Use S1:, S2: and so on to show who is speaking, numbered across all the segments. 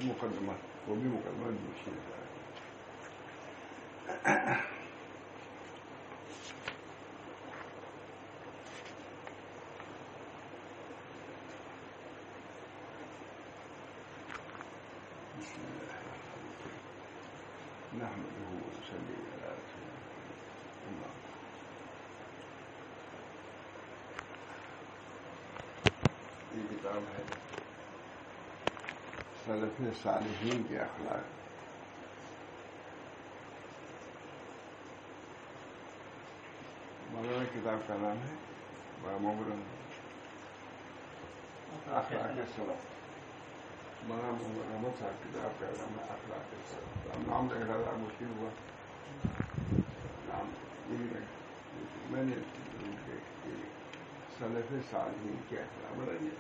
S1: مقدمہ وہ بھی مقدمہ دوسری ہے. نحمده ونصلي على رسوله الله. یہ کتاب ہے سلف صالحین کے اخلاق. مولانا کتاب کا نام ہے بڑا مبرم اخلاق سلف. مولانا محمد احمد صاحب کتاب کا نام ہے اخلاق سلف. اب نام لکھنا تھا مشکل ہوا نام یہی میں نے سلف صالحین کے اخلاق بنائیے.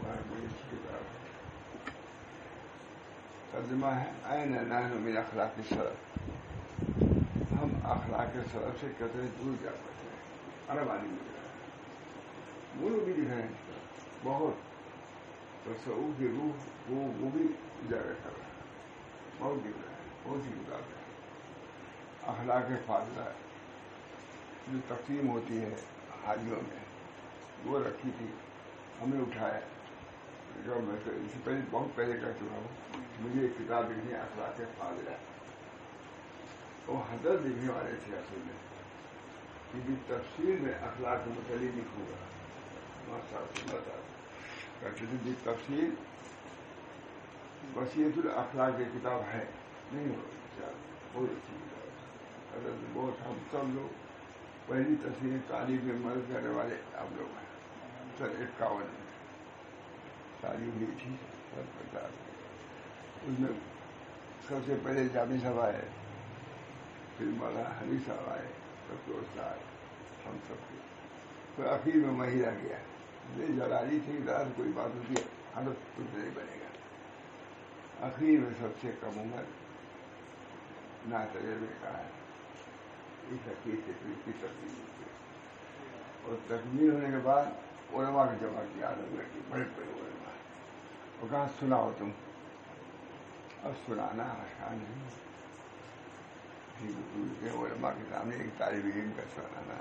S1: بڑی کتاب ہے. ترجمہ ہے این نحن من اخلاق السلف. ہم اخلاق سلف سے کتنے دور جا سکتے ہیں. عرب آدمی مل رہا ہے, ملو بھی دکھ رہے ہیں بہت. تصوف کی روح وہ بھی اجاگر کر رہا ہے, بہت دکھ رہا ہے. بہت سی کتاب ہے. اخلاق فاضلہ جو تقسیم ہوتی ہے حاجیوں میں وہ رکھی تھی, ہم نے اٹھایا. میں تو اس سے پہلے بہت پہلے کہہ چکا ہوں مجھے ایک کتاب لکھنی ہے اخلاق فاضلہ. وہ حضرت لکھنے والے تھے اصل میں کہ تفسیر میں اخلاق متعلق لکھوں گا. کرتے تھے تفسیر وسیعت الاخلاق کی کتاب ہے نہیں ہو. بہت اچھی کتاب ہے. حضرت بہت ہم سب لوگ پہلی تفسیر تعلیم میں مدد کرنے والے آپ لوگ ہیں. سر 51 میں تعلیم ہوئی تھی. اس میں سب سے پہلے جامی صاحب آئے, پھر مولانا حنیف صاحب آئے, سب کے استاد ہم سب کے. پھر اخیر میں وہی رہ گیا. یہ جلالی تھی رات کوئی بات ہوتی ہے حالت کچھ نہیں بنے گا. اخیر میں سب سے کم عمر نا تجربے کا ہے. اس حقیقت سے پھر کی تکمیل ہوتی ہے. اور تکمیل ہونے کے بعد علماء کی جمع کی عادت لگی. بڑے بڑے علماء. وہ کہاں سناؤ تم. اب سنانا آسان نہیں. علماء کے سامنے ایک طالب علم کا سنانا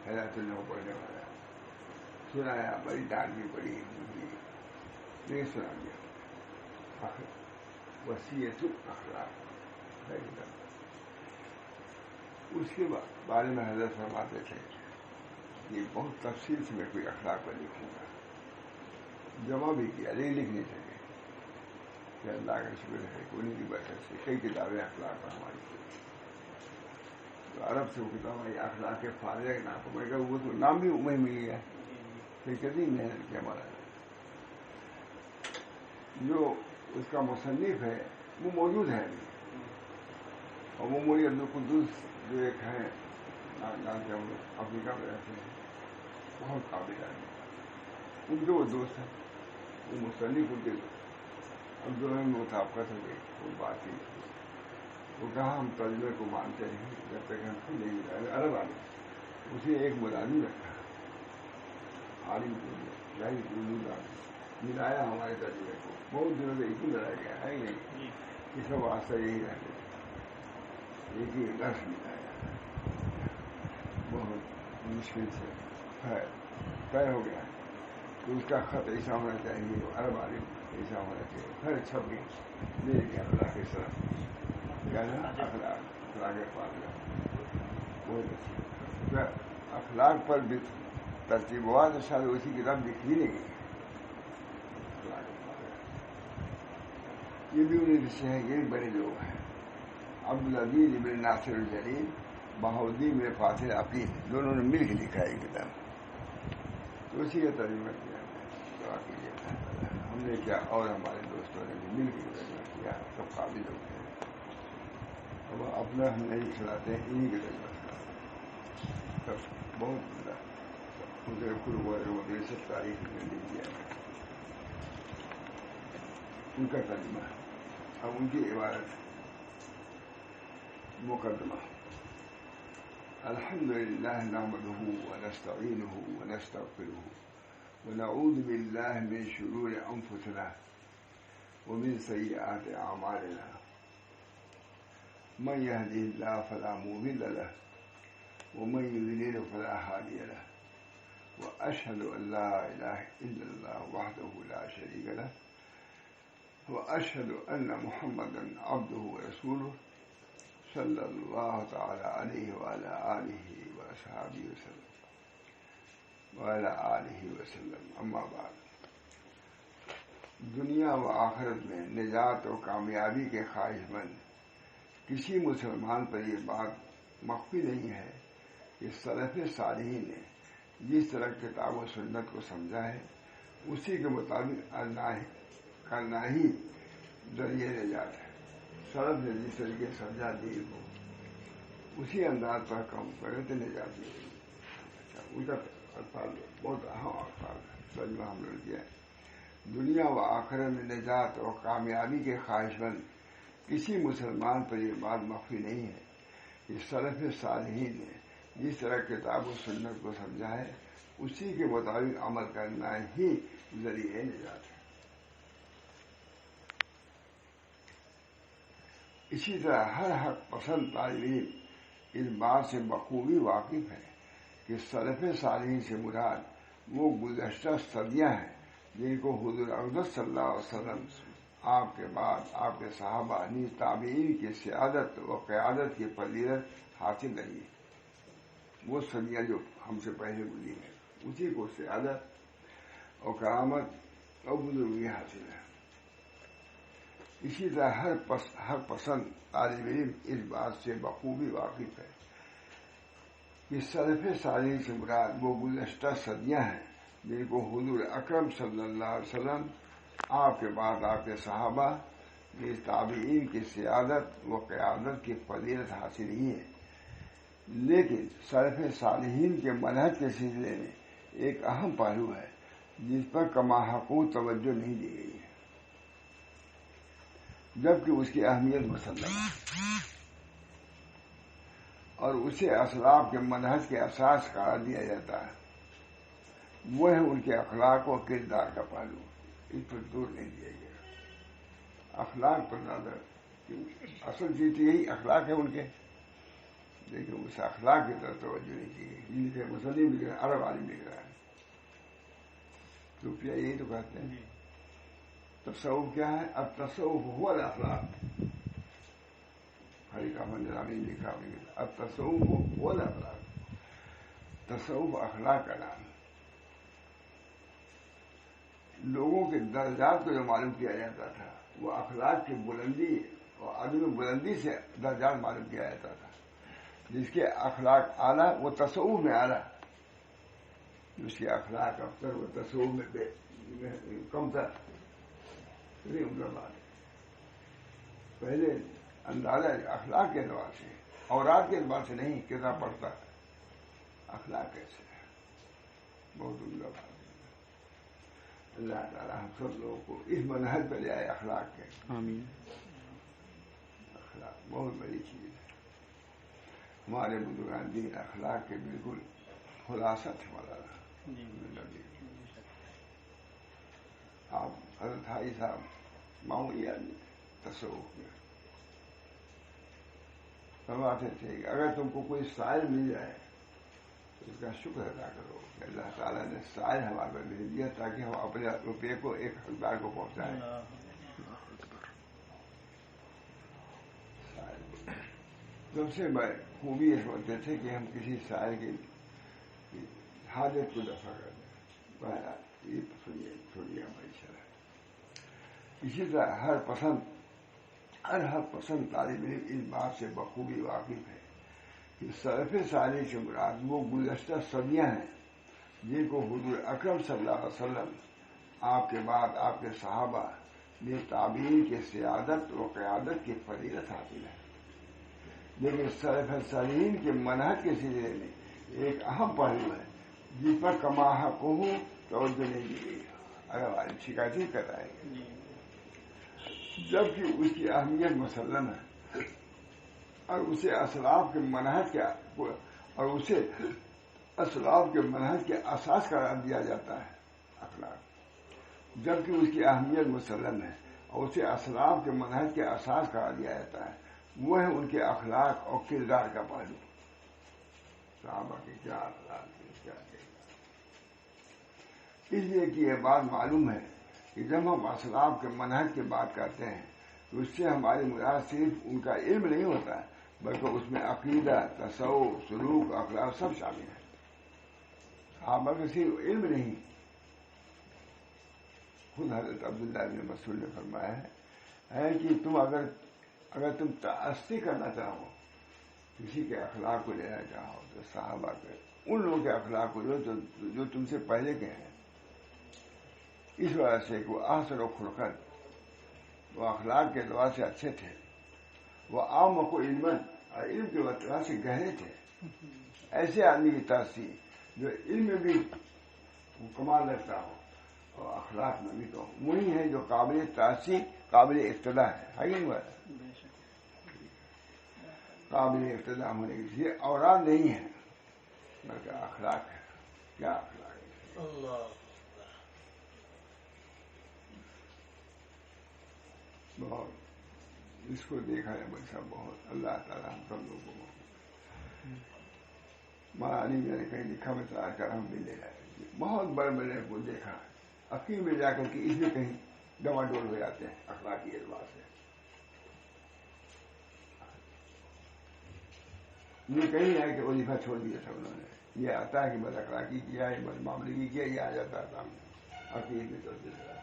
S1: حیرت اللہ پڑھنے والا سنایا. بڑی ڈانٹ بھی پڑی نہیں سنا دیا. وسیعت الاخلاق. اس کے بارے میں حضرت فرماتے تھے یہ بہت تفصیل سے میں کوئی اخلاق پر لکھوں گا. جمع بھی کیا لیکن لکھ نہیں سکے کہ اللہ کا شکر ہے کہ انہیں کی برکت سے کئی کتابیں اخلاق پر ہماری تھی. تو عرب سے وہ کتاب آئی اخلاق فاضلہ کے نام پر. وہ تو نام بھی وہیں مل گیا. پھر کتنی محنت کیا ہمارا. جو اس کا مصنف ہے وہ موجود ہے ابھی. اور وہ مولی عبدالقدوس جو ایک ہیں افریقہ میں رہتے ہیں, بہت قابل آدمی. ان کے وہ دوست ہیں, وہ مصنف ان کے دوست. اب دونوں میں مطابقت ہو گئی. وہ بات ہی وہ کہا ہم ترجمے کو مانتے ہیں جب تک ہم خود نہیں ملائے. عرب آدمی اسے ایک ملازم رکھا عالم ملایا ہمارے ترجمے کو. بہت دنوں سے ایک ہی ملایا گیا ہے نہیں کہ سب واسطہ یہی رہتے تھے. ایک ہی درس ملایا. بہت مشکل سے طے ہو گیا کہ اس کا خط ایسا ہونا چاہیے. عرب عالم ایسا ہونا چاہیے. پھر چھپ گیا لے گیا اللہ کے سلام کہنا اخلاق فاضلہ. بہت اچھی اخلاق پر بھی ترتیب ہوا تو شاید اسی کتاب لکھی نہیں گئی. یہ بھی انہیں سے ہے. یہ بڑے لوگ ہیں. عبدالعزیز ابن ناصر الجلیل, بہاؤالدین ابن فاضل عقیل, دونوں نے مل کے لکھا ہے کتاب. تو اسی کا ترجمہ کیا دعا کیجیے. ہم نے کیا اور ہمارے دوستوں نے بھی مل کے ترجمہ کیا. سب قابل لوگ ہیں. اب اپنا ہم نہیں چلاتے ہیں, انہیں کے ترجمہ چلاتے. سب بہت بڑا خود سب تاریخ میں لکھ دیا ان کا ترجمہ. اب ان کی عبارت مقدمہ. الحمد للہ نحمده ونستعینه ونستغفره ونعوذ باللہ من شرور انفسنا ومن سيئات أعمالنا من يهده الله فلا مضل له ومن يضلل فلا هادي له وأشهد أن لا إله إلا الله وحده لا شريك له وأشهد أن محمدا عبده ورسوله صلى الله تعالى عليه وعلى آله وأصحابه وسلم اما بعد. دنیا و آخرت میں نجات و کامیابی کے خواہش مند کسی مسلمان پر یہ بات مخفی نہیں ہے کہ سلف صالحین نے جس طرح کتاب و سنت کو سمجھا ہے اسی کے مطابق کرنا ہی ذریعہ نجات ہے. سلف نے جس طریقے سے سمجھا دین کو اسی انداز پر کام کرے تو نجات ملے گی. ان کا الفاظ بہت اہم الفاظ ہے، ترجمہ ہم نے کیا ہے. دنیا و آخرت میں نجات اور کامیابی کے خواہش مند کسی مسلمان پر یہ بات مخفی نہیں ہے کہ سلف صالحین نے جس طرح کتاب و سنت کو سمجھا ہے اسی کے مطابق عمل کرنا ہی ذریعہ نجات ہے. اسی طرح ہر حق پسند طالب علم اس بات سے بخوبی واقف ہے کہ سلف صالحین سے مراد وہ گزشتہ صدیاں ہیں جن کو حضور اقدس صلی اللہ علیہ وسلم آپ کے بعد آپ کے صحابہ نیز تابعین کی سیادت و قیادت کی فضیلت حاصل رہی ہے. وہ صدیاں جو ہم سے پہلے گزری ہیں اسی کو سیادت اور کرامت اور بزرگی حاصل ہے. اسی طرح ہر پسند طالب علم اس بات سے بخوبی واقف ہے کہ سلف صالحین سے مراد وہ گزشتہ صدیاں ہیں جن کو حضور اکرم صلی اللہ علیہ وسلم آپ کے بعد آپ کے صحابہ اس تابعین کی سیادت و قیادت کی فضیلت حاصل ہی ہے. لیکن سلف صالحین کے منہج کے سلسلے میں ایک اہم پہلو ہے جس پر کما حقوق توجہ نہیں دی گئی ہے جبکہ اس کی اہمیت مسلم ہے اور اسے اسلاف کے منہج کے اساس قرار دیا جاتا ہے. وہ ہے ان کے اخلاق و کردار کا پہلو. اس پر دور نہیں دیا گیا. اخلاق پر زیادہ اصل چیز یہی اخلاق ہے ان کے، لیکن اس اخلاق کی طرف توجہ نہیں کی گئی. جن کے مسلم لکھ رہے ہیں، عرب عالم لکھ رہا ہے. صوفیہ یہی تو کہتے ہیں. تصوف کیا ہے؟ اب تصوف ہوا الاخلاق. حریق احمد نظامی لکھا ہوئی اب تصوف ہوا الاخلاق. تصوف اخلاق کا نام. لوگوں کے درجات کو جو معلوم کیا جاتا تھا وہ اخلاق کی بلندی اور عدم بلندی سے درجات معلوم کیا جاتا تھا. جس کے اخلاق اعلیٰ وہ تصوف میں اعلیٰ، جس کے اخلاق افضل وہ تصوف میں کم تر. ان کا بات پہلے اندازہ اخلاق کے اعتبار سے، اورات کے اعتبار سے نہیں کتنا پڑتا اخلاق کیسے ہے. بہت عمدہ بات. اللہ تعالیٰ ہم سب لوگوں کو اس منہج پہ لے آئے اخلاق کے.
S2: آمین.
S1: اخلاق بہت بڑی چیز ہے. ہمارے بزرگان دین اخلاق کے بالکل خلاصہ تھے. مولانا آپ حضرت حاجی صاحب معمولی آدمی تصوف میں فرماتے تھے کہ اگر تم کو کوئی سائل مل جائے تو اس کا شکر ادا کرو کہ اللہ تعالیٰ نے سائل ہمارے پر بھیج دیا تاکہ ہم اپنے روپے کو ایک حقدار کو پہنچائیں. سب سے بڑے خوبی یہ سمجھتے تھے کہ ہم کسی سائل کی حاجت کو دفع کر دیں. یہ سنیے ہماری شرح. اسی طرح ہر پسند طالب علم اس بات سے بخوبی واقف ہے کہ سلف صالح سے مراد وہ گزشتہ صدیاں ہیں جن کو حضور اکرم صلی اللہ علیہ وسلم آپ کے بعد آپ کے صحابہ نے تابعین کی سیادت و قیادت کی فضیلت حاصل ہے. لیکن سلف صالحین کے منہج کے سلسلے میں ایک اہم پہلو ہے جس پر کما حقوق توجہ نہیں دی گئی. اگر آج شکایت ہی کر رہا ہے جبکہ اس کی اہمیت مسلم ہے اور اسے اسلاف کے منہج کے اساس قرار دیا جاتا ہے اخلاق. جبکہ اس کی اہمیت مسلم ہے اور اسے اسلاف کے منہج کے اساس قرار دیا جاتا ہے، وہ ہے ان کے اخلاق اور کردار کا پہلو. صحابہ کے کیا اخلاق تھے، کیا کردار. اس لیے کہ یہ بات معلوم ہے کہ جب ہم اسلاف کے منہج کی بات کرتے ہیں تو اس سے ہماری مراد صرف ان کا علم نہیں ہوتا ہے، بلکہ اس میں عقیدہ، تصوف، سلوک، اخلاق سب شامل ہیں. صحابہ کا صرف علم نہیں. خود حضرت عبداللہ بن مسعود نے فرمایا ہے کہ تم اگر تم تأسی کرنا چاہو، کسی کے اخلاق کو لینا چاہو تو صحابہ کے ان لوگوں کے اخلاق کو جو تم سے پہلے کے ہیں. اس وجہ سے کہ وہ احسن و خلقت، وہ اخلاق کے اعتبار سے اچھے تھے، وہ عام کو علم اور علم کے اعتبار سے گہرے تھے. ایسے آدمی کی تاثیر جو علم میں بھی کمال رکھتا ہو اور اخلاق میں بھی، تو وہی ہے جو قابل تاثیر، قابل اقتدا ہے. قابل اقتدا ہونے کے لیے اوراد نہیں ہے بلکہ اخلاق ہے. کیا اخلاق ہے. بہت اس کو دیکھا ہے بھائی صاحب، بہت. اللہ تعالیٰ ہم سب لوگوں کو مہارانی میں نے کہیں لکھا میں آ کر ہم بھی لے جائے. بہت بڑے بڑے کو دیکھا ہے، عقیم میں جا کر کے اس میں کہیں ڈما ڈول ہو جاتے ہیں اخلاقی اعتبار سے. یہ کہیں ہے کہ وظیفہ چھوڑ دیا تھا انہوں نے. یہ آتا ہے کہ بد اخلاقی کیا ہے، بد معاملگی کیا، یہ آ جاتا ہے سامنے. عقید میں چلتے چلا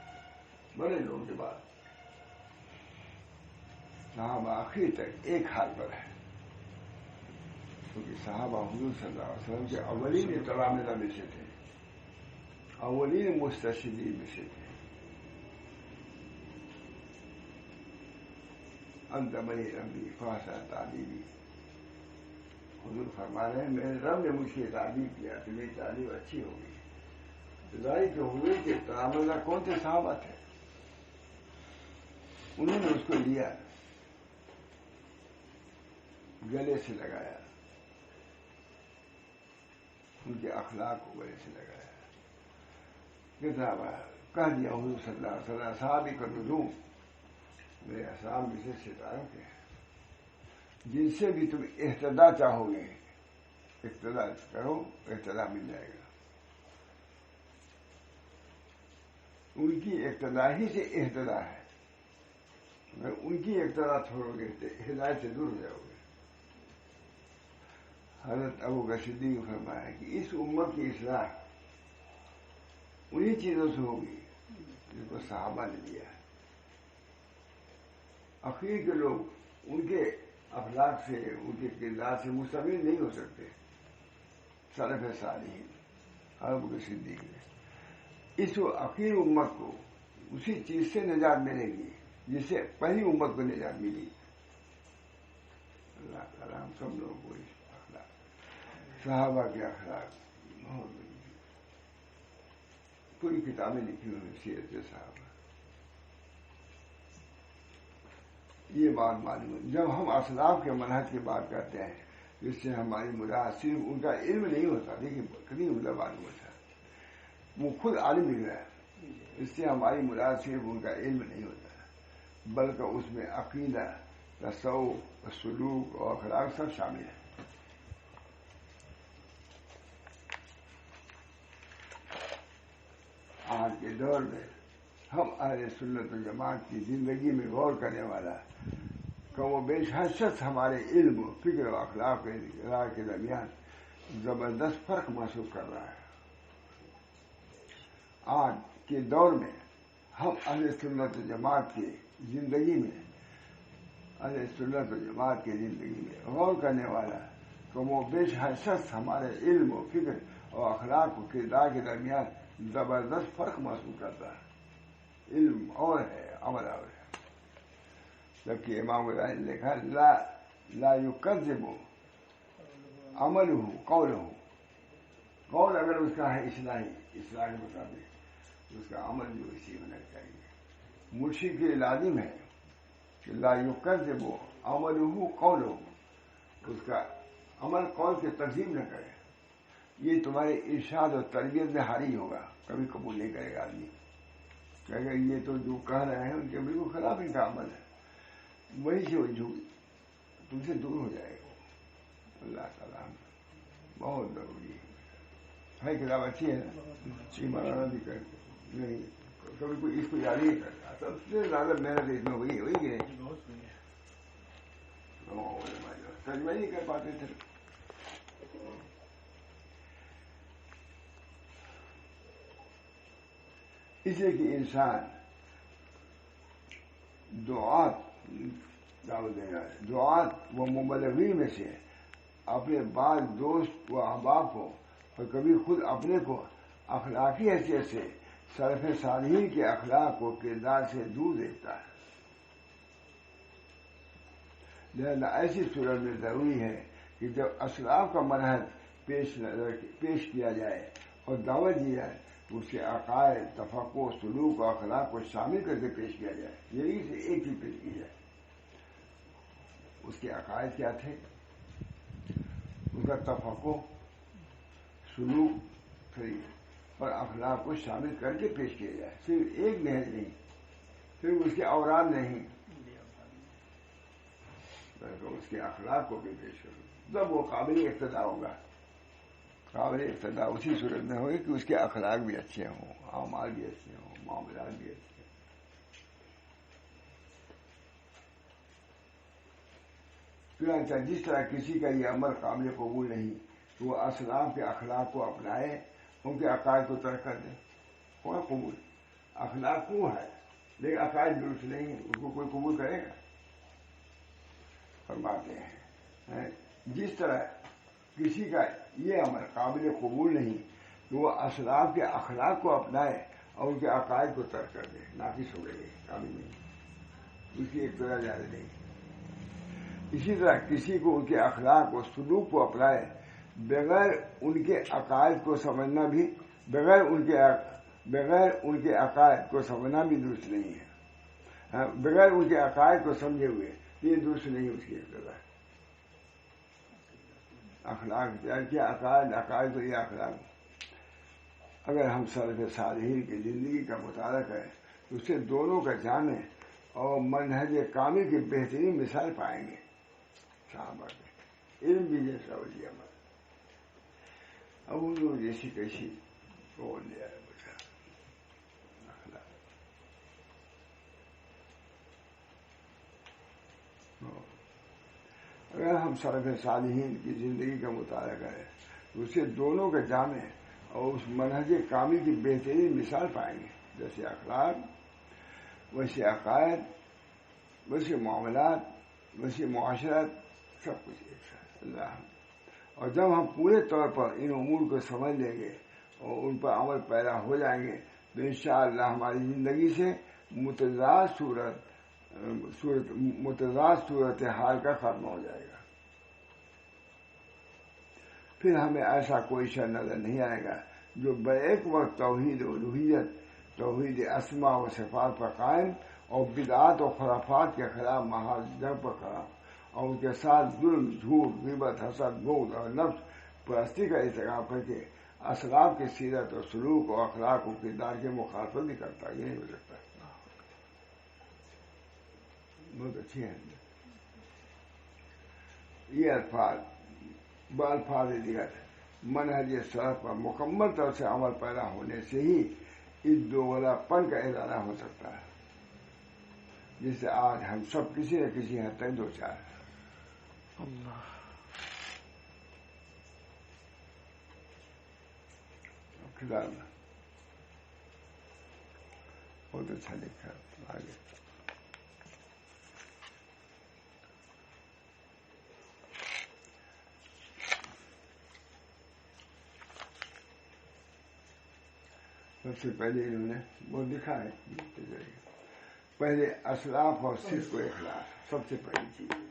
S1: بڑے لوگوں کے بعد صحابہ آخر تک ایک حال پر ہے، کیونکہ صحابہ حضور صلی اللہ علیہ وسلم کے اولین تلامذہ میں سے تھے، اولین مستشرین میں سے تھے. انت بنی ربی فاحسن تعلیمی. حضور فرما رہے ہیں میرے رب نے مجھ سے تعلیم کیا کہ میری تعلیم اچھی ہوگی. ظاہر کہ حضور کے تلامذہ کون تھے؟ صحابہ تھے. انہوں نے اس کو لیا، گلے سے لگایا، ان کے اخلاق کو گلے سے لگایا. کتاب کہہ دیا حضور صلی اللہ علیہ وسلم صحابی کا نجوم، میرے اصحاب میں سے ستاروں کے ہیں، جن سے بھی تم اہتدا چاہو گے اقتدا کرو، اہتدا مل جائے گا. ان کی اقتدا ہی سے اہتدا ہے. اگر ان کی اقتدا چھوڑو گے تو ہدایت سے دور ہو جاؤ گے. حضرت ابوبکر صدیق فرمایا کہ اس امت کی اصلاح انہی چیزوں سے ہوگی جن کو صحابہ نے دیا ہے. اخیر کے لوگ ان کے اخلاق سے، ان کے کردار سے مستفید نہیں ہو سکتے. سلف صالحین ابوبکر صدیق نے اس اخیر امت کو اسی چیز سے نجات ملے گی جس سے پہلی امت کو نجات ملی. اللہ تعالیٰ ہم سب لوگوں کو اس اخلاق، صحابہ کے اخلاق بہت پوری کتابیں لکھی ہوئی سیرت صحابہ. یہ بات معلوم ہے. جب ہم اسلاف کے منہج کی بات کرتے ہیں جس سے ہماری مراد صرف ان کا علم نہیں ہوتا. دیکھیے کتنی عمدہ معلوم ہوتا ہے، وہ خود عالم نکلا ہے. اس سے ہماری مراد صرف ان کا علم نہیں ہوتا بلکہ اس میں عقیدہ، تصوف، سلوک اور اخلاق سب شامل ہیں. آج کے دور میں ہم اہل سنت و جماعت کی زندگی میں غور کرنے والا کم و بیش ہر شخص ہمارے علم، فکر و اخلاق کے درمیان زبردست فرق محسوس کر رہا ہے. آج کے دور میں ہم اہل سنت و جماعت کی زندگی میں غور کرنے والا کم و بیش ہر شخص ہمارے علم و فکر اور اخلاق و کردار کے درمیان زبردست فرق محسوس کرتا ہے. علم اور ہے، عمل اور ہے. جبکہ امام غزالی نے لکھا لا یکذب عملہ قولہ. قول اگر اس کا ہے اصلاح کے مطابق اس کا عمل بھی اسی ہونا چاہیے. مرشد کے لازم ہے کہ لا یکذب عملہ قولہ، اس کا عمل قول کی تکذیب نہ کرے. یہ تمہارے ارشاد اور تربیت میں حاری ہوگا، کبھی قبول نہیں کرے گا آدمی. کہ یہ تو جو کہہ رہے ہیں ان کے بالکل خلاف ان کا عمل ہے، وہی سے وہ تم سے دور ہو جائے گا. اللہ تعالیٰ بہت ضروری ہے. کتاب اچھی ہے نا، مولانا بھی کرتے نہیں، کبھی کوئی اس کو یاد نہیں کرتا. سب سے زیادہ محنت اس میں ہوئی کہ نہیں، ترجمہ نہیں کر پاتے تھے. اس لیے کہ انسان دعات و مبلغین میں سے اپنے بعض دوست و احباب کو اور کبھی خود اپنے کو اخلاقی حیثیت سے سلف صالحین کے اخلاق و کردار سے دور دیکھتا ہے. لہذا ایسی صورت میں ضروری ہے کہ جب اسلاف کا منہج پیش کیا جائے اور دعوت دی جائے تو اس کے عقائد، تفقع، سلوک اور اخلاق کو شامل کر کے پیش کیا جائے. یہی سے ایک چیز پیش کی جائے. اس کے عقائد کیا تھے، اس کا تفقع، سلوک اور اخلاق کو شامل کر کے پیش کیا جائے. صرف ایک نہج نہیں، صرف اس کے اوراد نہیں، بلکہ اس کے اخلاق کو بھی پیش کرو. جب وہ قابل اقتداء ہوگا. قابل اقتداء اسی صورت میں ہوگی کہ اس کے اخلاق بھی اچھے ہوں، اعمال بھی اچھے ہوں، معاملات بھی اچھے ہوں. چنانچہ جس طرح کسی کا یہ عمل قابل قبول نہیں کہ وہ اسلاف کے اخلاق کو اپنائے، ان کے عقائد کو ترک کر دے. کوئی قبول اخلاق کو ہے لیکن عقائد درست نہیں ہے، اس کو کوئی قبول کرے گا؟ فرماتے ہیں جس طرح کسی کا یہ عمل قابل قبول نہیں کہ وہ اسلاف کے اخلاق کو اپنائے اور ان کے عقائد کو ترک کر دے، ناقص ہو گئے، قابل نہیں، اس کی ایک طرح جائز نہیں. اسی طرح کسی کو ان کے اخلاق و سلوک کو اپنائے بغیر ان کے عقائد کو سمجھنا بھی بغیر ان کے عقائد کو سمجھنا بھی درست نہیں ہے. بغیر ان کے عقائد کو سمجھے ہوئے یہ درست نہیں. اس کی ابتدا اخلاق کیا عقائد تو یہ اخلاق. اگر ہم سلف صالحین کی زندگی کا مطالعہ کریں تو اس سے دونوں کا جامع اور منہج کامل کی بہترین مثال پائیں گے. صحابہ کے علم بھی جیسا وہی عمل. اب ان لوگ جیسی کیسی بول دیا ہے بچا اخلاق. اگر ہم سلف صالحین کی زندگی کا مطالعہ کریں تو اس سے دونوں کا جامع اور اس منہج کامل کی بہترین مثال پائیں گے. جیسے اخلاق ویسے عقائد ویسے معاملات ویسے معاشرت سب کچھ ایک ساتھ. اللہ. اور جب ہم پورے طور پر ان امور کو سمجھ لیں گے اور ان پر عمل پیدا ہو جائیں گے تو انشاءاللہ ہماری زندگی سے متضاد صورت حال کا خاتمہ ہو جائے گا. پھر ہمیں ایسا کوئی شے نظر نہیں آئے گا جو بیک وقت توحید و الوہیت، توحید اسماء و صفات پر قائم اور بدعات و خرافات کے خلاف محاذ جنگ پر کھڑا اور ان کے ساتھ ظلم، جھوٹ، غیبت، حسد، بغض اور نفس پرستی کا ارتکاب کر کے اسلاف کی سیرت اور سلوک اور اخلاق و کردار کے مخالفت بھی کرتا. یہ نہیں ہو سکتا. بہت اچھی ہے. یہ الفاظ دیگر منہج سلف پر مکمل طور سے عمل پیدا ہونے سے ہی اس دوغلا پن کا ازالہ ہو سکتا ہے جس سے آج ہم سب کسی نہ کسی حد تک دو چار ہیں.
S2: اللہ
S1: کتاب میں بہت اچھا لکھا. آگے سب سے پہلے انہوں نے وہ لکھا ہے پہلے اسلاف اور صدق و اخلاص سب سے پہلی چیز ہے.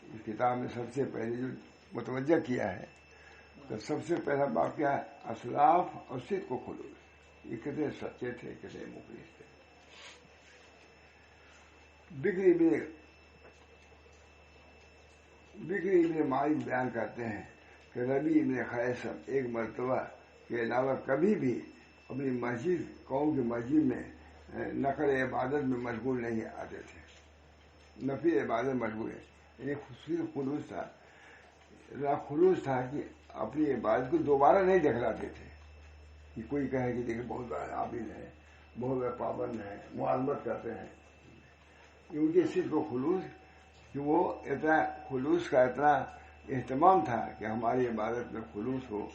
S1: اس کتاب میں سب سے پہلے جو متوجہ کیا ہے تو سب سے پہلا باب کیا ہے؟ اسلاف اور صدق و خلوص. یہ کتنے سچے تھے، کتنے مخلص تھے. بکری ابن مالک بیان کرتے ہیں کہ ربی ابن خیثم ایک مرتبہ کے علاوہ کبھی بھی اپنی مسجد قوم کی مسجد میں نقل عبادت میں مشغول نہیں آتے تھے، نفی عبادت مشغول ہے، یعنی خلوص تھا، خلوص تھا کہ اپنی عبادت کو دوبارہ نہیں دکھلاتے تھے کہ کوئی کہے کہ دیکھیں بہت بڑا عابد ہے، بہت بڑا پابند ہے، معلومت کرتے ہیں، ان کے صرف وہ خلوص کہ وہ اتنا خلوص کا اتنا اہتمام تھا کہ ہماری عبادت میں خلوص ہو،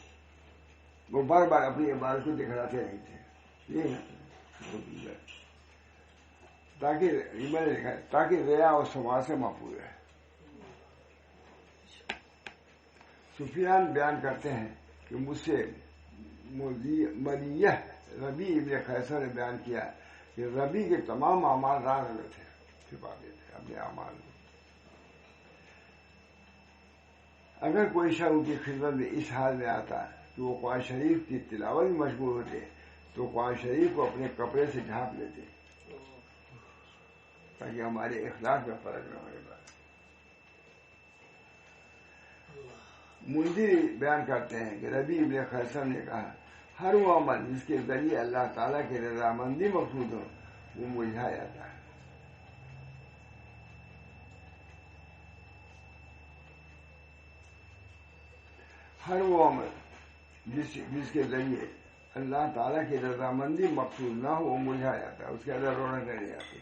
S1: وہ بار بار اپنی عبادت کو دکھلاتے نہیں تھے، یہ تاکہ ریا اور سماع سے محفوظ ہے۔ سفیان بیان کرتے ہیں کہ مجھ سے ملیہ ربی ابن خیسر نے بیان کیا کہ ربی کے تمام اعمال راز میں تھے، چھپا دیتے اپنے اعمال کو۔ اگر کوئی شخص ان کی خدمت میں اس حال میں آتا کہ وہ قرآن شریف کی تلاوت میں مشغول ہوتے تو قرآن شریف کو اپنے کپڑے سے ڈھانپ لیتے تاکہ ہمارے اخلاق میں فرق نہ ہوئے۔ منذری بیان کرتے ہیں کہ ربی ابن خیسر نے کہا ہر وہ عمل جس کے ذریعے اللہ تعالیٰ کی رضامندی مقصود ہو وہ ملجھا جاتا ہے۔ ہر وہ عمل جس کے ذریعے اللہ تعالیٰ کی رضامندی مقصود نہ ہو وہ ملجھا جاتا ہے، اس کے اندر رونق نہیں آتی۔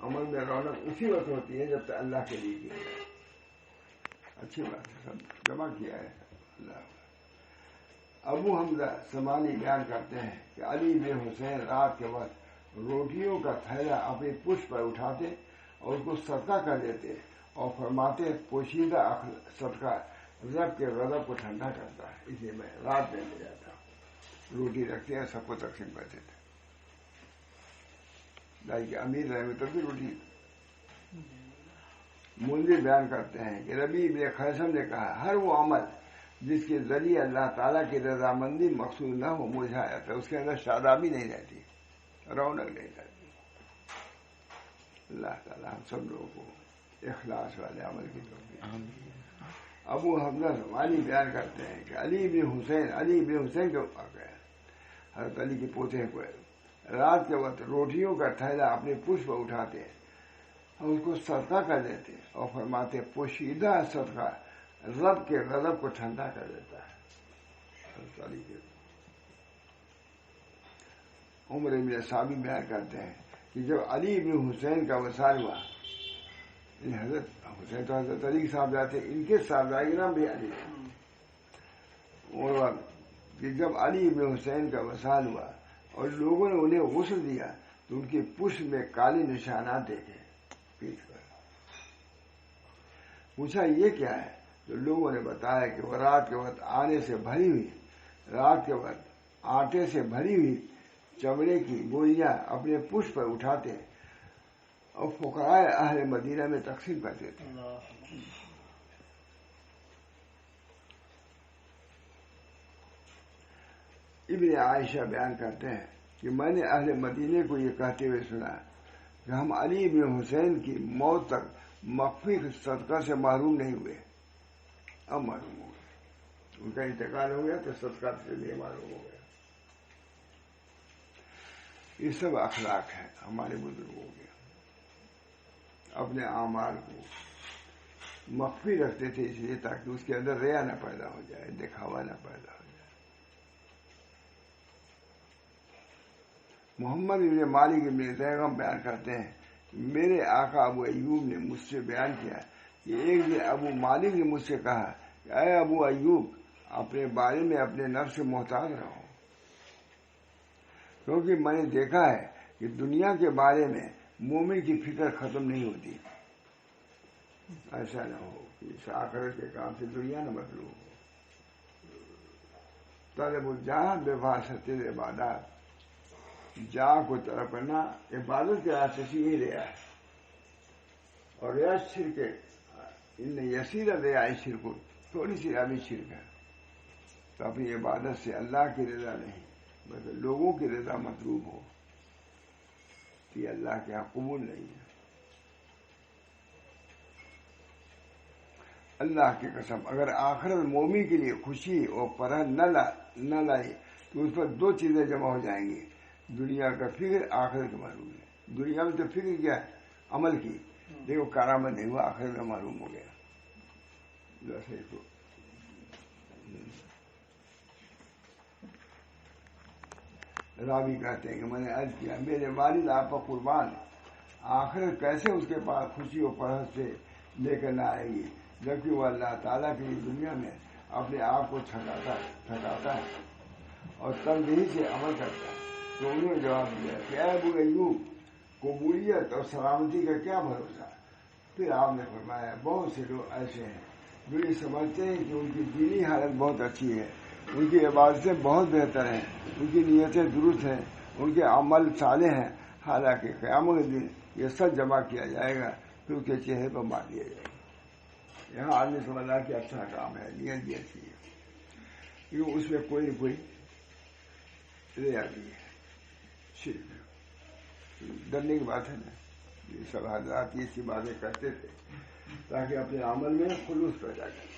S1: عمل میں رونق اسی وقت ہوتی ہے جب تک اللہ کے لیے کی جائے۔ اچھی بات ہے، سب جمع کیا ہے اللہ۔ ابو حمزہ سمانی بیان کرتے ہیں کہ علی بن حسین رات کے وقت روٹیوں کا تھیلا اپنی پشت پر اٹھاتے اور اس کو صدقہ کر دیتے اور فرماتے پوشیدہ صدقہ رب کے غضب کو ٹھنڈا کرتا ہے، اس لیے میں رات میں لے جاتا ہوں۔ روٹی رکھتے ہیں، سب کو تقسیم کرتے تھے۔ کہ امیر رہے تو بھی روٹی۔ منذر بیان کرتے ہیں کہ ربی ابن خیسر نے کہا ہر وہ عمل جس کے ذریعے اللہ تعالیٰ کی رضامندی مقصود نہ ہو ملجھا جاتا ہے، اس کے اندر شادابی نہیں رہتی، رونق نہیں رہتی۔ اللہ تعالیٰ ہم سب لوگوں کو اخلاص والے عمل کی توفیق۔ ابو حمزہ سمانی بیان کرتے ہیں کہ علی بن حسین کے واقعہ حضرت علی کے پوتے کو رات کے وقت روٹیوں کا تھیلا اپنے پشت پر اٹھاتے اور اس کو صدقہ کر دیتے اور فرماتے پوشیدہ صدقہ رب کے غضب کو ٹھنڈا کر دیتا ہے۔ عمر بن ثابت بیان کرتے ہیں کہ جب علی بن حسین کا وصال ہوا، حضرت حسین تو حضرت علی کے صاحبزادے تھے، ان کے صاحبزادے کے نام بھی علی ہے، اور کہ جب علی بن حسین کا وصال ہوا اور لوگوں نے انہیں غسل دیا تو ان کی پشت میں کالے نشانات دیکھے پیٹ پر۔ پوچھا یہ کیا ہے؟ تو لوگوں نے بتایا کہ وہ رات کے وقت آٹے سے بھری ہوئی چمڑے کی بوریاں اپنے پشت پر اٹھاتے اور فقراء اہل مدینہ میں تقسیم کرتے تھے۔ ابن عائشہ بیان کرتے ہیں کہ میں نے اہل مدینے کو یہ کہتے ہوئے سنا کہ ہم علی بن حسین کی موت تک مخفی صدقہ سے محروم نہیں ہوئے، اب معلوم ہو گیا، ان کا انتقال ہو گیا تو صدقہ سے بھی معلوم ہو گیا۔ یہ سب اخلاق ہے ہمارے بزرگوں کے، اپنے اعمال کو مخفی رکھتے تھے اس لیے تاکہ اس کے اندر ریا نہ پیدا ہو جائے، دکھاوا نہ پیدا ہو جائے۔ محمد ابن مالک ابن زیغم بیان کرتے ہیں کہ میرے آقا ابو ایوب نے مجھ سے بیان کیا کہ ایک دن ابو مالک نے مجھ سے کہا کہ اے ابو ایوب، اپنے بارے میں اپنے نفس سے محتاط رہو، کیونکہ میں نے دیکھا ہے کہ دنیا کے بارے میں مومن کی فکر ختم نہیں ہوتی۔ ایسا نہ ہو کہ اس آخرت کے کام سے دنیا نہ مطلوب ہو۔ طلب الجاہ بواسطہ العبادات، جاہ کو طلب کرنا عبادت کے راستے سے ہی ریا ہے، اور ریا شرک ہے۔ ان یسیر ریا شرک، تھوڑی سی ریا بھی شرک ہے۔ تو اپنی عبادت سے اللہ کی رضا نہیں بلکہ لوگوں کی رضا مطلوب ہو، کہ اللہ کے یہاں قبول نہیں ہے۔ اللہ کی قسم اگر آخرت مومن کے لیے خوشی اور فرح نہ لائے تو اس پر دو چیزیں جمع ہو جائیں گی، دنیا کا فکر، آخرت کا محروم ہے۔ دنیا میں تو فکر کیا ہے؟ عمل کی، دیکھو کارآمد نہیں ہوا، آخرت کا محروم ہو گیا۔ جیسے تو راوی کہتے ہیں کہ میں نے عرض کیا میرے والد آپ پر قربان، آخرت کیسے اس کے پاس خوشی و فرحت سے لے کر نہ آئے گی، جبکہ وہ اللہ تعالیٰ کی دنیا میں اپنے آپ کو تھکاتا ہے اور تنبیہی سے عمل کرتا ہے۔ تو انہوں نے جواب دیا کہ اے ابو ایوب، قبولیت اور سلامتی کا کیا بھروسہ؟ پھر آپ نے فرمایا بہت سے لوگ ایسے ہیں جو یہ سمجھتے ہیں کہ ان کی دینی حالت بہت اچھی ہے، ان کی عبادتیں بہت بہتر ہیں، ان کی نیتیں درست ہیں، ان کے عمل صالح ہیں، حالانکہ قیامت کے دن یہ سب جمع کیا جائے گا، پھر اس کے چہرے پر مار دیا جائے گا۔ یہاں آدمی سمجھا کہ اچھا کام ہے، نیت بھی اچھی ہے، کیونکہ اس میں کوئی نہ کوئی ریا بھی ہے، شرک۔ ڈرنے کی بات ہے نا، یہ سب حضرات ایسی باتیں کرتے تھے تاکہ اپنے عمل میں خلوص پیدا کریں،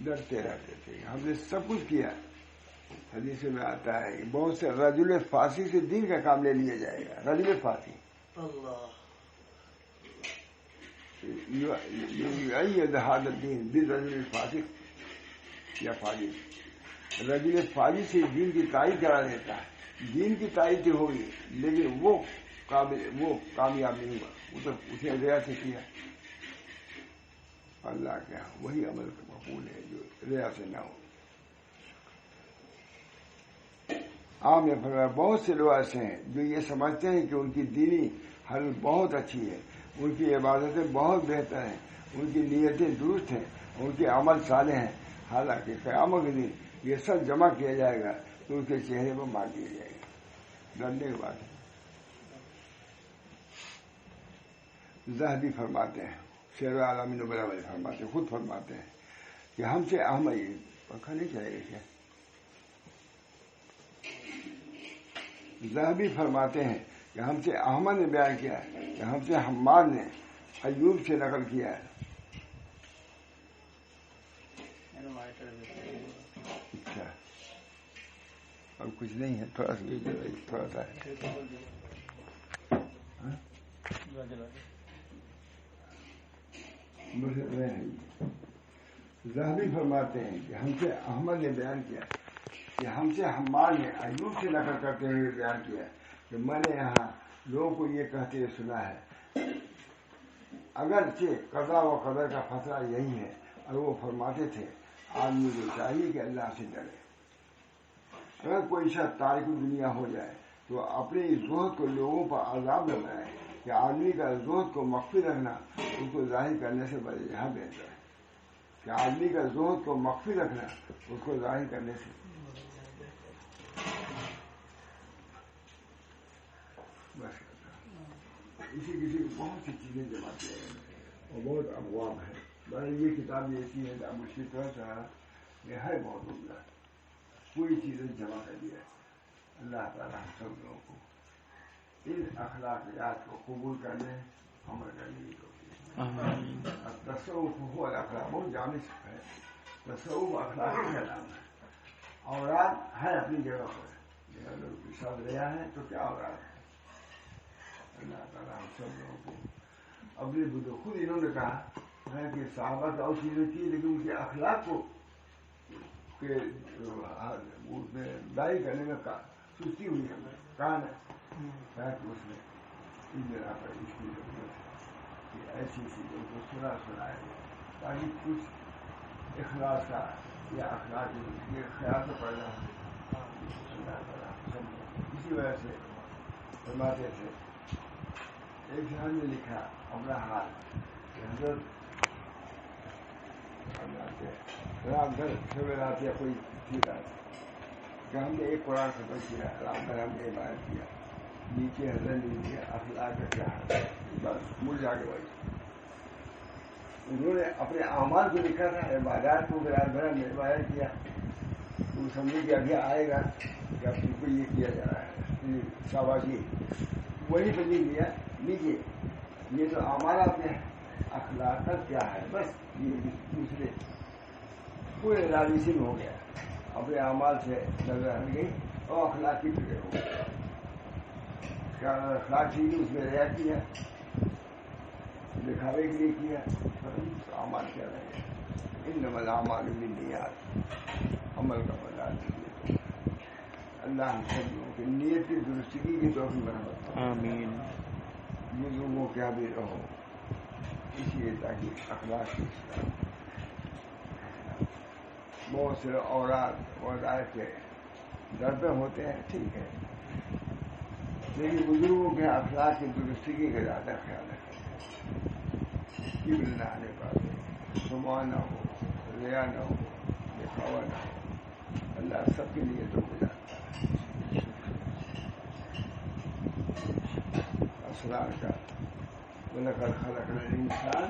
S1: ڈرتے رہتے تھے۔ ہم نے سب کچھ کیا، حدیث میں آتا ہے بہت سے رجل فاسی سے دین کا کام لے لیا جائے گا۔ رجل فاسی هذا الدین بالرجل فاسق یا فاجر، رجل فاجر سے دین کی تائید کرا دیتا ہے، دین کی تائید ہوگی لیکن وہ کامیاب نہیں ہوا، وہ تو اسے ریا سے کیا۔ اللہ کے ہاں وہی عمل مقبول ہے جو ریا سے نہ ہو۔ آپ نے فرمایا بہت سے لوگ ایسے ہیں جو یہ سمجھتے ہیں کہ ان کی دینی حالت بہت اچھی ہے، ان کی عبادتیں بہت بہتر ہیں، ان کی نیتیں درست ہیں، ان کے عمل صالح ہیں، حالانکہ قیامت کے دن یہ سب جمع کیا جائے گا تو ان کے چہرے پر مار دیا جائے گا۔ ڈرنے کی بات ہے۔ ذہبی فرماتے ہیں، شعر عالمی نبلا والے فرماتے ہیں، خود فرماتے ہیں کہ ہم سے احمد پنکھا نہیں چلے گا کیا؟ ذہبی فرماتے ہیں کہ ہم سے احمد نے بیان کیا ہے کہ ہم سے حماد نے ایوب سے نقل کیا ہے۔ اچھا اب کچھ نہیں ہے، تھوڑا سا ہے۔ ذہبی فرماتے ہیں کہ ہم سے احمد نے بیان کیا کہ ہم سے حماد نے ایوب سے نقل کرتے ہوئے بیان کیا کہ میں نے یہاں لوگوں کو یہ کہتے ہوئے سنا ہے، اگرچہ قضا و قدر کا فیصلہ یہی ہے، اور وہ فرماتے تھے آدمی کو چاہیے کہ اللہ سے ڈرے۔ اگر کوئی شخص تارک دنیا ہو جائے تو اپنے زہد کو لوگوں پر عذاب لگائے کہ آدمی کا زہد کو مخفی رکھنا اس کو ظاہر کرنے سے یہاں بہتر ہے، کہ آدمی کا زہد کو مخفی رکھنا اس کو ظاہر کرنے سے بس۔ کسی کو بہت سی چیزیں جمع کیا اور بہت ابواب ہے۔ یہ کتاب ایسی ہے کہ اب اسی طرح سے یہ ہے بہت عمدہ، پوری چیزیں جمع کر دیا۔ اللہ تعالیٰ ہم سب لوگوں کو ان اخلاقیات کو قبول کرنے عمل کرنے کی توفیق۔ تصوف ہو اخلاق بہت جامع ہے، تصوف اخلاق کا نام ہے۔ اوراد ہے اپنی جگہ پر، اگر سب ریا ہے تو کیا اوراد ہے؟ اللہ تعالیٰ ہم سب لوگوں کو اپنے بدو، خود انہوں نے کہا ہے کہ صحابہ کا اور چیزیں کی لیکن ان کے اخلاق کو کہ اس میں دائی کرنے میں سستی ہوئی ہے، کہاں ہے کہ اس میں اس جگہ پر اس کی ضرورت ہے کہ ایسی چیزوں کو سنائے تاکہ کچھ اخلاص کا یا اخلاق یہ خیال سے پڑنا ہے۔ اسی وجہ سے فرماتے تھے، ایک شہر نے لکھا اپنا حال کہ حضرت رات بھر سویرات یا کوئی ٹھیک آتا کہ ہم نے ایک قرآن ختم کیا، رات بھر ہم نے عبادت کیا، نیچے حضرت نے دیا اخلاق کا کیا ہے، بس مرجا کے وجہ انہوں نے اپنے اعمال کو لکھا تھا، عبادات کو رات بھر ہم نے عبادت کیا، تو سمجھے کہ ابھی آئے گا کہ اب تم کو یہ کیا جا رہا ہے شاباشی، وہی پہ نہیں دیا نیچے، یہ تو اعمال آپ نے اخلاق کا کیا ہے، بس یہ دوسرے پورے راضی سے ہو گیا۔ اپنے اعمال سے نظر ہٹ گئی اور اخلاقی ٹکڑے ہو گئے. کیا اخلاق چیز اس میں ریا کیا دکھاوے کے لیے کیا اعمال کیا رہے انما الاعمال بالنیات عمل کا بدلا دیجیے. اللہ ہم سب لوگوں کی نیت کی درستگی کی توفیق بنا.
S2: آمین.
S1: بزرگوں کیا بھی رہو اس لیے تاکہ اخلاق کی اصلاح. بہت سے اوراد وظائف کے در پہ ہوتے ہیں ٹھیک ہے لیکن بزرگوں کے اخلاق کی درستگی کا زیادہ خیال رکھیں. کبر نہ آنے پاتے سما نہ ہو ریا نہ ہو دکھاوا نہ ہو. اللہ سب کے لیے تو جانتا ہے. اسرار کا وَلَقَدْ خَلَقْنَا الْإِنسَانَ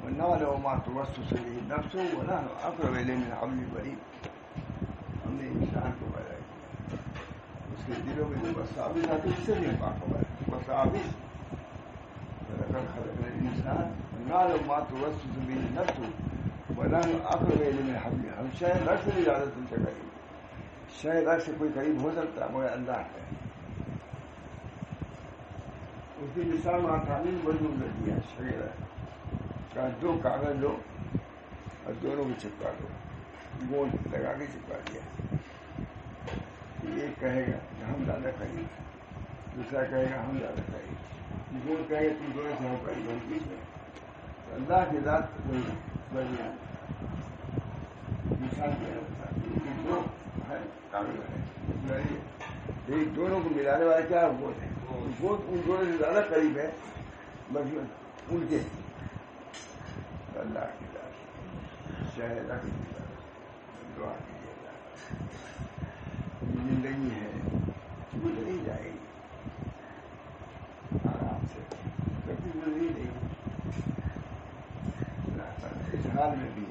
S1: وَنَعْلَمُ مَا تُوَسْوِسُ بِهِ نَفْسُهُ وَنَحْنُ أَقْرَبُ إِلَيْهِ مِنْ حَبْلِ الْوَرِيدِ. ہم نے انسان کو پیدا کیا اس کے دلوں میں جو وساوس آتی اس سے بھی باخبر ہے. وساوس وَلَقَدْ خَلَقْنَا الْإِنسَانَ وَنَعْلَمُ مَا تُوَسْوِسُ بِهِ نَفْسُهُ وَنَحْنُ أَقْرَبُ إِلَيْهِ مِنْ حَبْلِ الْوَرِيدِ. ہم شاید رب سے بھی زیادہ تم سے قریب. شاید رب سے کوئی قریب ہو سکتا ہے مگر اللہ ہے. اس کی مثال معتامین بزرگ نے دیا. شعر کا دو کاغذ لو اور دونوں کو چپکا دو گوند لگا کے چپکا دیا. ایک کہے گا کہ ہم زیادہ قریب ہیں دوسرا کہے گا ہم زیادہ قریب. گوند کہے گا تم دونوں سے ہم قریب ہم بیچ میں. اللہ کی ذات درمیان مثال دیا دو ہے کاغذ ہے لیکن دونوں کو ملانے والا کیا گوند ہے. گوند ان دونوں سے زیادہ قریب ہے بس ان کے اللہ کی ذات شاید دعا کیجیے گا. زندگی ہے گزری جائے گی آرام سے کبھی گزری نہیں. اللہ تعالیٰ اس حال میں بھی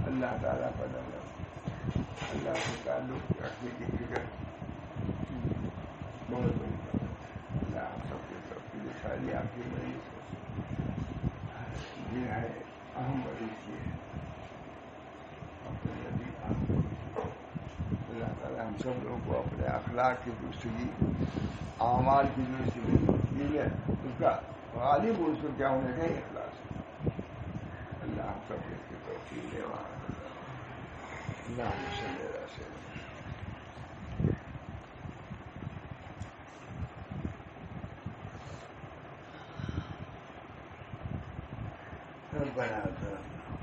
S1: اللہ تعالیٰ پر اللہ سے تعلق رکھنے کی فکر بہت بڑی بات ہے. اللہ ہم سب کے سب کی ساری آپ کی مریض یہ ہے اہم مریض یہ ہے اپنے نبی اہم. اللہ تعالیٰ ہم سب لوگوں کو اپنے اخلاق کی درستگی اعمال کی درستگی یہ اس کا غالب عنصر کیا ہونے کا اخلاص. اللہ ہم سب کو اس کی توفیق دے. اللہ صلی اللہ علیہ وسلم. ربنا ظلمنا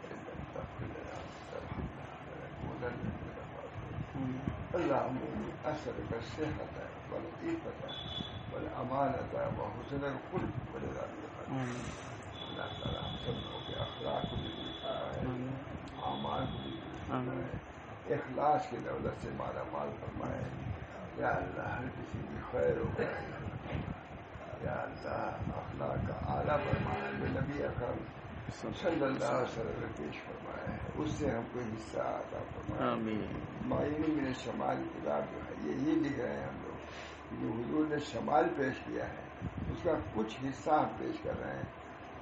S1: وإن لم تغفر لنا وترحمنا لنكونن من الخاسرين. اللهم إني أسألك الصحة والعافية والأمانة وحسن الخلق ورضا بالقدر. اللہ تعالیٰ ہم سب لوگوں کے اخلاق کو بھی دکھائے اعمال کو بھی دکھائے اخلاص کی دولت سے مالا مال فرمائے. یا اللہ ہر کسی کی خیر ہو یا اللہ اخلاق کا اعلیٰ فرمائے جو نبی اکرم صلی اللہ علیہ وسلم نے پیش فرمایا ہے اس سے ہم کو حصہ عطا فرمائے. معینی من الشمال کتاب جو ہے یہی لکھ رہے ہیں ہم لوگ جو حضور نے شمال پیش کیا ہے اس کا کچھ حصہ ہم پیش کر رہے ہیں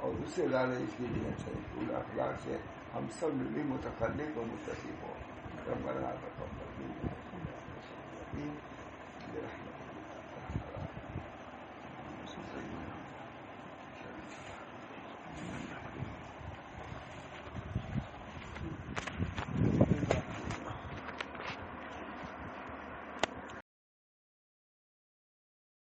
S1: اور اس سے زیادہ اس کی لیے چاہیے. اخلاق سے ہم سب بھی متخلق و متصف ہو. ربنا تقبل